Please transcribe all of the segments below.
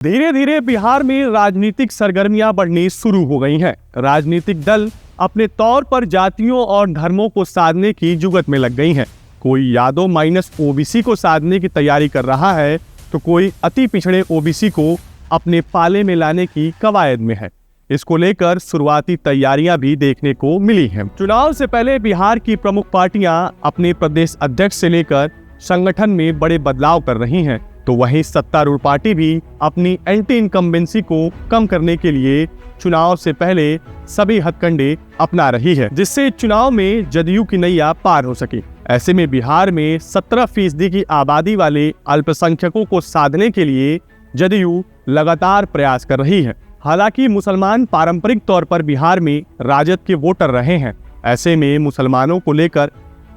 धीरे धीरे बिहार में राजनीतिक सरगर्मियां बढ़नी शुरू हो गई हैं। राजनीतिक दल अपने तौर पर जातियों और धर्मों को साधने की जुगत में लग गई हैं। कोई यादव माइनस ओबीसी को साधने की तैयारी कर रहा है तो कोई अति पिछड़े ओबीसी को अपने पाले में लाने की कवायद में है। इसको लेकर शुरुआती तैयारियां भी देखने को मिली हैं। चुनाव से पहले बिहार की प्रमुख पार्टियां अपने प्रदेश अध्यक्ष से लेकर संगठन में बड़े बदलाव कर रही हैं, तो वहीं सत्तारूढ़ पार्टी भी अपनी एंटी इनकम्बेंसी को कम करने के लिए चुनाव से पहले सभी हथकंडे अपना रही है, जिससे चुनाव में जदयू की नैया पार हो सके। ऐसे में बिहार में 17% की आबादी वाले अल्पसंख्यकों को साधने के लिए जदयू लगातार प्रयास कर रही है। हालांकि मुसलमान पारंपरिक तौर पर बिहार में राजद के वोटर रहे हैं। ऐसे में मुसलमानों को लेकर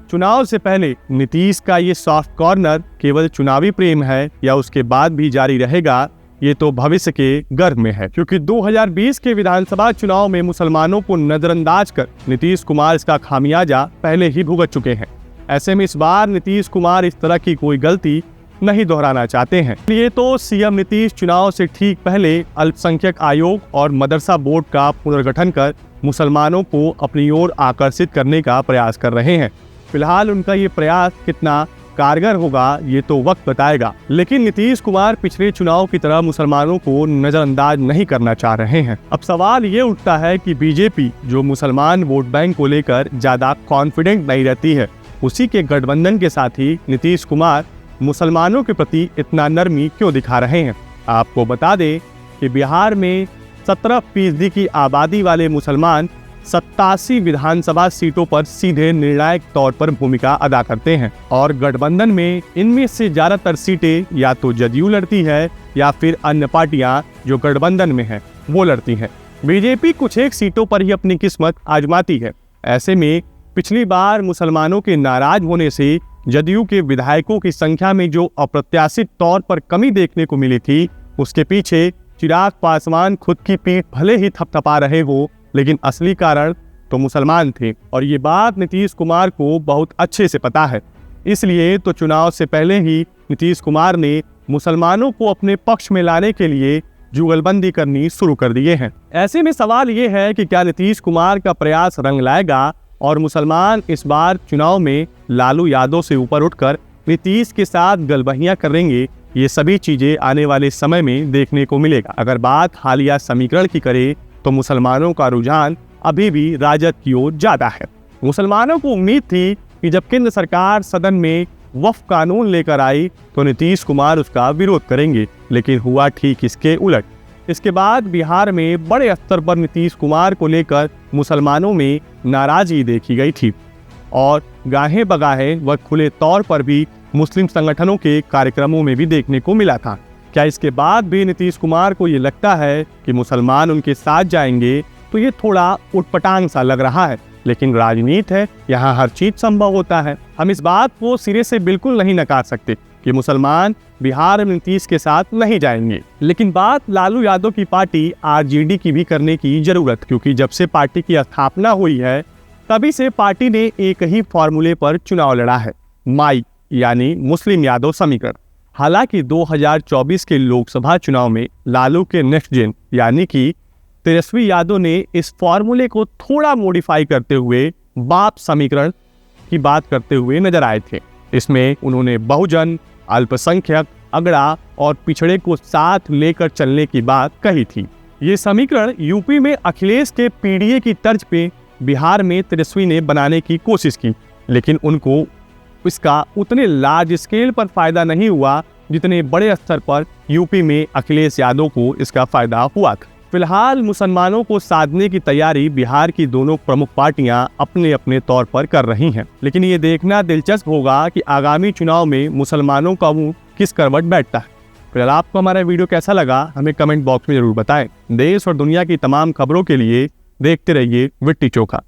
चुनाव से पहले नीतीश का ये सॉफ्ट कॉर्नर केवल चुनावी प्रेम है या उसके बाद भी जारी रहेगा, ये तो भविष्य के गर्भ में है, क्योंकि 2020 के विधानसभा चुनाव में मुसलमानों को नजरअंदाज कर नीतीश कुमार इसका खामियाजा पहले ही भुगत चुके हैं। ऐसे में इस बार नीतीश कुमार इस तरह की कोई गलती नहीं दोहराना चाहते हैं। ये तो सीएम नीतीश चुनाव से ठीक पहले अल्पसंख्यक आयोग और मदरसा बोर्ड का पुनर्गठन कर मुसलमानों को अपनी ओर आकर्षित करने का प्रयास कर रहे हैं। फिलहाल उनका ये प्रयास कितना कारगर होगा ये तो वक्त बताएगा, लेकिन नीतीश कुमार पिछले चुनाव की तरह मुसलमानों को नजरअंदाज नहीं करना चाह रहे हैं। अब सवाल ये उठता है कि बीजेपी जो मुसलमान वोट बैंक को लेकर ज्यादा कॉन्फिडेंट नहीं रहती है, उसी के गठबंधन के साथ ही नीतीश कुमार मुसलमानों के प्रति इतना नरमी क्यों दिखा रहे हैं। आपको बता दें कि बिहार में 17% की आबादी वाले मुसलमान 87 विधानसभा सीटों पर सीधे निर्णायक तौर पर भूमिका अदा करते हैं और गठबंधन में इनमें से ज्यादातर सीटें या तो जदयू लड़ती है या फिर अन्य पार्टियां जो गठबंधन में हैं वो लड़ती हैं। बीजेपी कुछ एक सीटों पर ही अपनी किस्मत आजमाती है। ऐसे में पिछली बार मुसलमानों के नाराज होने से जदयू के विधायकों की संख्या में जो अप्रत्याशित तौर पर कमी देखने को मिली थी, उसके पीछे चिराग पासवान खुद की पीठ भले ही थपथपा रहे हो, लेकिन असली कारण तो मुसलमान थे और ये बात नीतीश कुमार को बहुत अच्छे से पता है। इसलिए तो चुनाव से पहले ही नीतीश कुमार ने मुसलमानों को अपने पक्ष में लाने के लिए जुगलबंदी करनी शुरू कर दिए हैं। ऐसे में सवाल ये है कि क्या नीतीश कुमार का प्रयास रंग लाएगा और मुसलमान इस बार चुनाव में लालू यादव से ऊपर उठकर नीतीश के साथ गलबहियां करेंगे। ये सभी चीजें आने वाले समय में देखने को मिलेगा। अगर बात हालिया समीकरण की करें तो मुसलमानों का रुझान अभी भी राजद की ओर ज्यादा है। मुसलमानों को उम्मीद थी कि जब केंद्र सरकार सदन में वक्फ कानून लेकर आई तो नीतीश कुमार उसका विरोध करेंगे, लेकिन हुआ ठीक इसके उलट। इसके बाद बिहार में बड़े स्तर पर नीतीश कुमार को लेकर मुसलमानों में नाराजगी देखी गई थी और गाहे बगाहे व खुले तौर पर भी मुस्लिम संगठनों के कार्यक्रमों में भी देखने को मिला था। क्या इसके बाद भी नीतीश कुमार को ये लगता है कि मुसलमान उनके साथ जाएंगे? तो ये थोड़ा उटपटांग सा लग रहा है, लेकिन राजनीति है, यहाँ हर चीज संभव होता है। हम इस बात को सिरे से बिल्कुल नहीं नकार सकते कि मुसलमान बिहार में नीतीश के साथ नहीं जाएंगे, लेकिन बात लालू यादव की पार्टी आरजेडी की भी करने की जरूरत, क्योंकि जब से पार्टी की स्थापना हुई है तभी से पार्टी ने एक ही फॉर्मूले पर चुनाव लड़ा है, माई यानी मुस्लिम यादव समीकरण। हालांकि 2024 के लोकसभा चुनाव में लालू के नेक्स्ट जेन यानी कि तेजस्वी यादव ने इस फॉर्मूले को थोड़ा मॉडिफाई करते हुए बाप समीकरण की बात करते हुए नजर आए थे। इसमें उन्होंने बहुजन, अल्पसंख्यक, अगड़ा और पिछड़े को साथ लेकर चलने की बात कही थी। ये समीकरण यूपी में अखिलेश के पीडीए की तर्ज पे बिहार में तेजस्वी ने बनाने की कोशिश की, लेकिन उनको इसका उतने लार्ज स्केल पर फायदा नहीं हुआ जितने बड़े स्तर पर यूपी में अखिलेश यादव को इसका फायदा हुआ था। फिलहाल मुसलमानों को साधने की तैयारी बिहार की दोनों प्रमुख पार्टियां अपने अपने तौर पर कर रही हैं, लेकिन ये देखना दिलचस्प होगा कि आगामी चुनाव में मुसलमानों का मुंह किस करवट बैठता है। फिलहाल आपको हमारा वीडियो कैसा लगा हमें कमेंट बॉक्स में जरूर बताएं। देश और दुनिया की तमाम खबरों के लिए देखते रहिए विट्टी चोखा।